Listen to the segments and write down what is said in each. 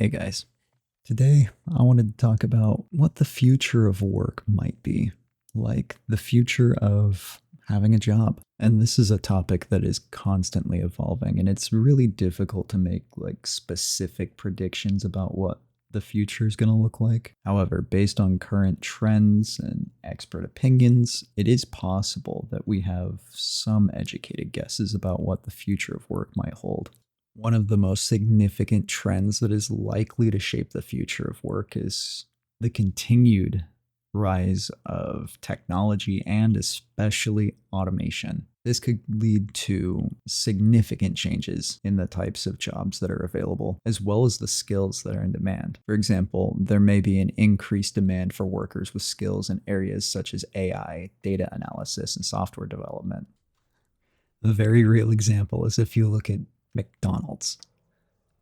Hey guys, today I wanted to talk about what the future of work might be, like the future of having a job. And this is a topic that is constantly evolving, and it's really difficult to make like specific predictions about what the future is going to look like. However, based on current trends and expert opinions, it is possible that we have some educated guesses about what the future of work might hold. One of the most significant trends that is likely to shape the future of work is the continued rise of technology and especially automation. This could lead to significant changes in the types of jobs that are available, as well as the skills that are in demand. For example, there may be an increased demand for workers with skills in areas such as AI, data analysis, and software development. A very real example is if you look at McDonald's.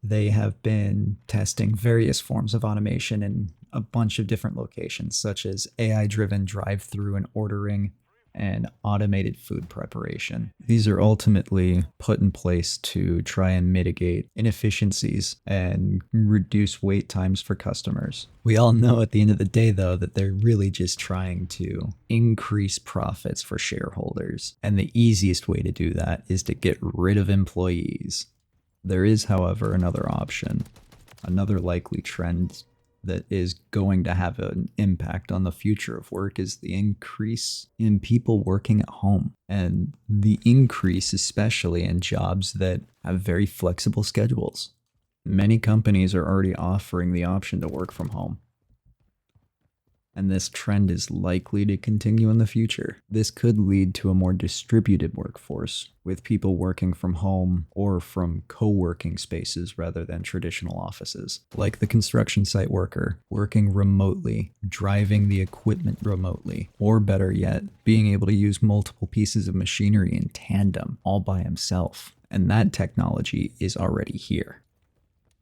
They have been testing various forms of automation in a bunch of different locations, such as AI driven drive through and ordering and automated food preparation. These are ultimately put in place to try and mitigate inefficiencies and reduce wait times for customers. We all know at the end of the day, though, that they're really just trying to increase profits for shareholders. And the easiest way to do that is to get rid of employees. There is, however, another option, another likely trend that is going to have an impact on the future of work is the increase in people working at home, and the increase especially in jobs that have very flexible schedules. Many companies are already offering the option to work from home, and this trend is likely to continue in the future. This could lead to a more distributed workforce, with people working from home or from co-working spaces rather than traditional offices. Like the construction site worker, working remotely, driving the equipment remotely, or better yet, being able to use multiple pieces of machinery in tandem, all by himself. And that technology is already here.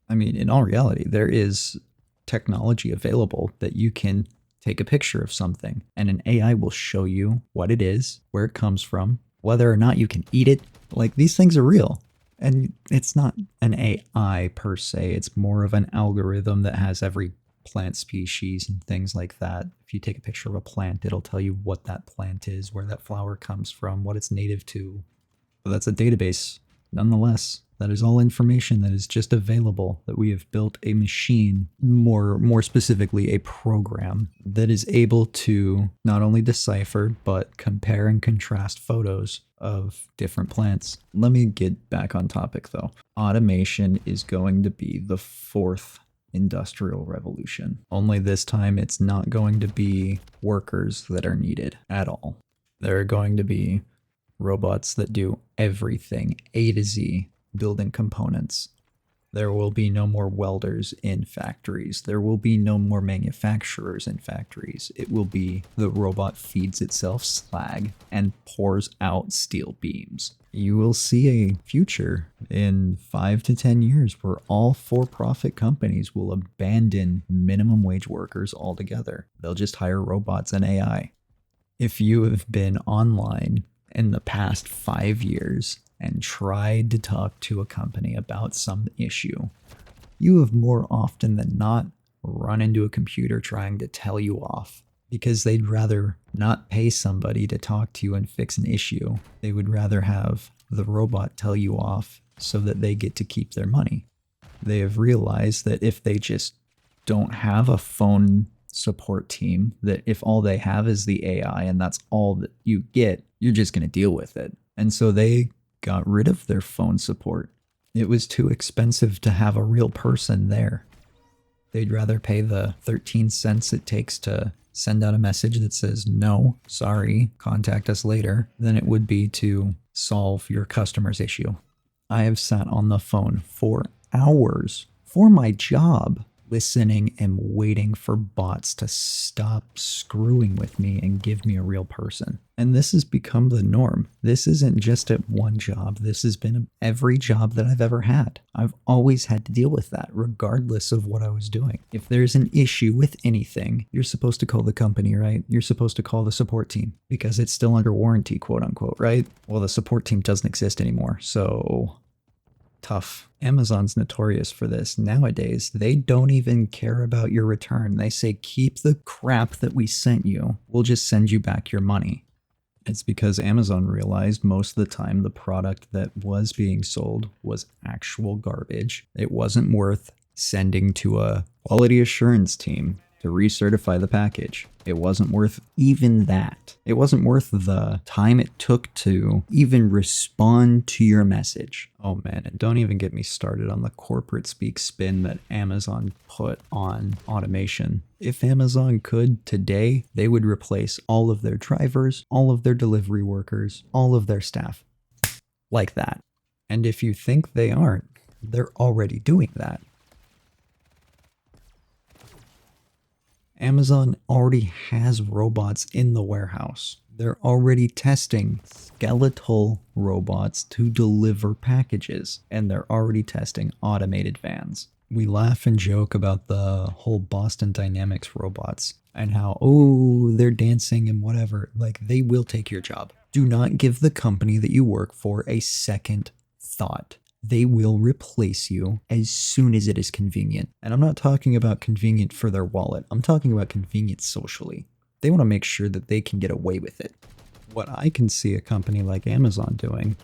I mean, in all reality, there is technology available that you can take a picture of something and an AI will show you what it is, where it comes from, whether or not you can eat it. Like, these things are real. And it's not an AI per se, it's more of an algorithm that has every plant species and things like that. If you take a picture of a plant, it'll tell you what that plant is, where that flower comes from, what it's native to. But that's a database. Nonetheless, that is all information that is just available, that we have built a machine, more specifically a program, that is able to not only decipher, but compare and contrast photos of different plants. Let me get back on topic though. Automation is going to be the fourth industrial revolution. Only this time it's not going to be workers that are needed at all. There are going to be robots that do everything, A to Z, building components. There will be no more welders in factories. There will be no more manufacturers in factories. It will be the robot feeds itself slag and pours out steel beams. You will see a future in 5 to 10 years where all for-profit companies will abandon minimum wage workers altogether. They'll just hire robots and AI. If you have been online in the past 5 years and tried to talk to a company about some issue, you have more often than not run into a computer trying to tell you off, because they'd rather not pay somebody to talk to you and fix an issue. They would rather have the robot tell you off so that they get to keep their money. They have realized that if they just don't have a phone support team, that if all they have is the AI and that's all that you get, you're just going to deal with it. And so they got rid of their phone support. It was too expensive to have a real person there. They'd rather pay the 13 cents it takes to send out a message that says, no, sorry, contact us later, than it would be to solve your customer's issue. I have sat on the phone for hours for my job, listening and waiting for bots to stop screwing with me and give me a real person. And this has become the norm. This isn't just at one job. This has been every job that I've ever had. I've always had to deal with that, regardless of what I was doing. If there's an issue with anything, you're supposed to call the company, right? You're supposed to call the support team because it's still under warranty, quote unquote, right? Well, the support team doesn't exist anymore. So tough. Amazon's notorious for this. Nowadays, they don't even care about your return. They say, keep the crap that we sent you. We'll just send you back your money. It's because Amazon realized most of the time the product that was being sold was actual garbage. It wasn't worth sending to a quality assurance team to recertify the package. It wasn't worth even that. It wasn't worth the time it took to even respond to your message. Oh man, and don't even get me started on the corporate speak spin that Amazon put on automation. If Amazon could today, they would replace all of their drivers, all of their delivery workers, all of their staff. Like that. And if you think they aren't, they're already doing that. Amazon already has robots in the warehouse. They're already testing skeletal robots to deliver packages, and they're already testing automated vans. We laugh and joke about the whole Boston Dynamics robots and how, oh, they're dancing and whatever. Like, they will take your job. Do not give the company that you work for a second thought. They will replace you as soon as it is convenient. And I'm not talking about convenient for their wallet. I'm talking about convenient socially. They want to make sure that they can get away with it. What I can see a company like Amazon doing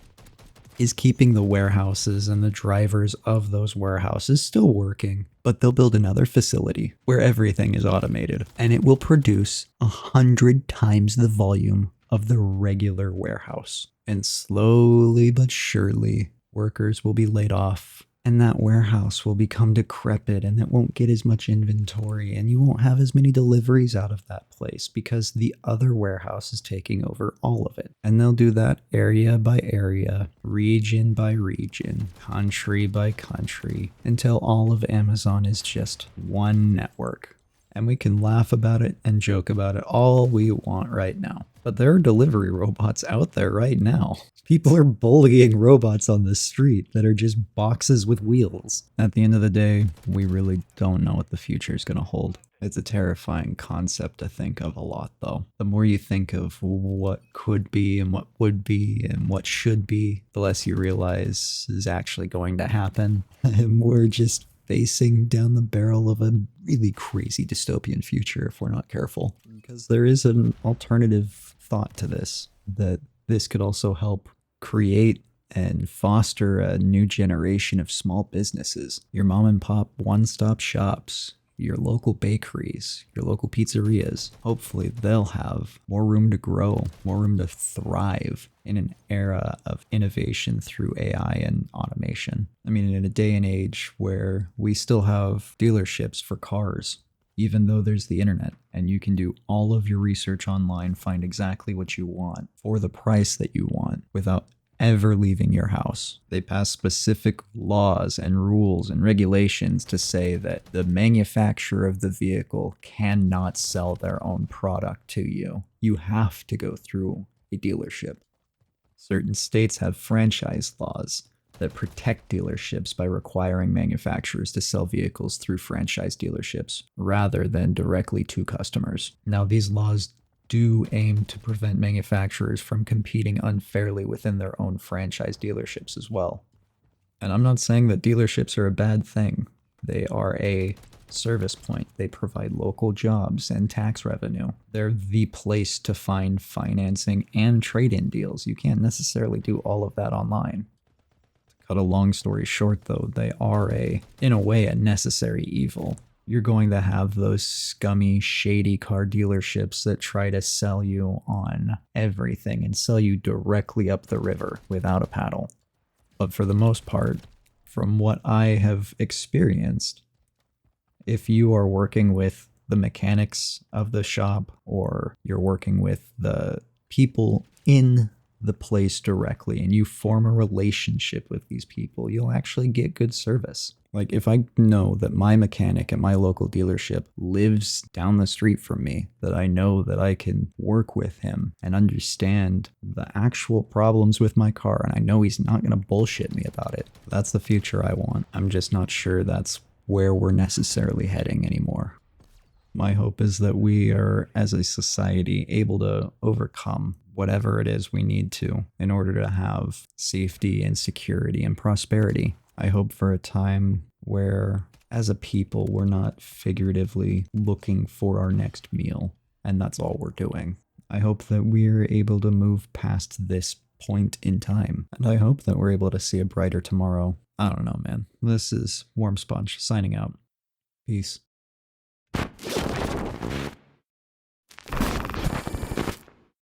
is keeping the warehouses and the drivers of those warehouses still working, but they'll build another facility where everything is automated, and it will produce 100 times the volume of the regular warehouse. And slowly but surely, workers will be laid off, and that warehouse will become decrepit, and it won't get as much inventory, and you won't have as many deliveries out of that place because the other warehouse is taking over all of it. And they'll do that area by area, region by region, country by country, until all of Amazon is just one network. And we can laugh about it and joke about it all we want right now. But there are delivery robots out there right now. People are bullying robots on the street that are just boxes with wheels. At the end of the day, we really don't know what the future is going to hold. It's a terrifying concept to think of a lot, though. The more you think of what could be and what would be and what should be, the less you realize is actually going to happen. And we're just facing down the barrel of a really crazy dystopian future if we're not careful. Because there is an alternative thought to this, that this could also help create and foster a new generation of small businesses. Your mom and pop one-stop shops, your local bakeries, your local pizzerias. Hopefully they'll have more room to grow, more room to thrive in an era of innovation through AI and automation. I mean, in a day and age where we still have dealerships for cars, even though there's the internet and you can do all of your research online, find exactly what you want for the price that you want without ever leaving your house. They pass specific laws and rules and regulations to say that the manufacturer of the vehicle cannot sell their own product to you. You have to go through a dealership. Certain states have franchise laws that protect dealerships by requiring manufacturers to sell vehicles through franchise dealerships rather than directly to customers. Now, these laws do aim to prevent manufacturers from competing unfairly within their own franchise dealerships as well. And I'm not saying that dealerships are a bad thing. They are a service point. They provide local jobs and tax revenue. They're the place to find financing and trade-in deals. You can't necessarily do all of that online. To cut a long story short, though, they are in a way, a necessary evil. You're going to have those scummy, shady car dealerships that try to sell you on everything and sell you directly up the river without a paddle. But for the most part, from what I have experienced, if you are working with the mechanics of the shop or you're working with the people in the place directly and you form a relationship with these people, you'll actually get good service. Like, if I know that my mechanic at my local dealership lives down the street from me, that I know that I can work with him and understand the actual problems with my car, and I know he's not going to bullshit me about it, that's the future I want. I'm just not sure that's where we're necessarily heading anymore. My hope is that we are, as a society, able to overcome whatever it is we need to in order to have safety and security and prosperity I hope for a time where, as a people, we're not figuratively looking for our next meal, and that's all we're doing. I hope that we're able to move past this point in time, and I hope that we're able to see a brighter tomorrow. I don't know, man. This is Warm Sponge signing out. Peace.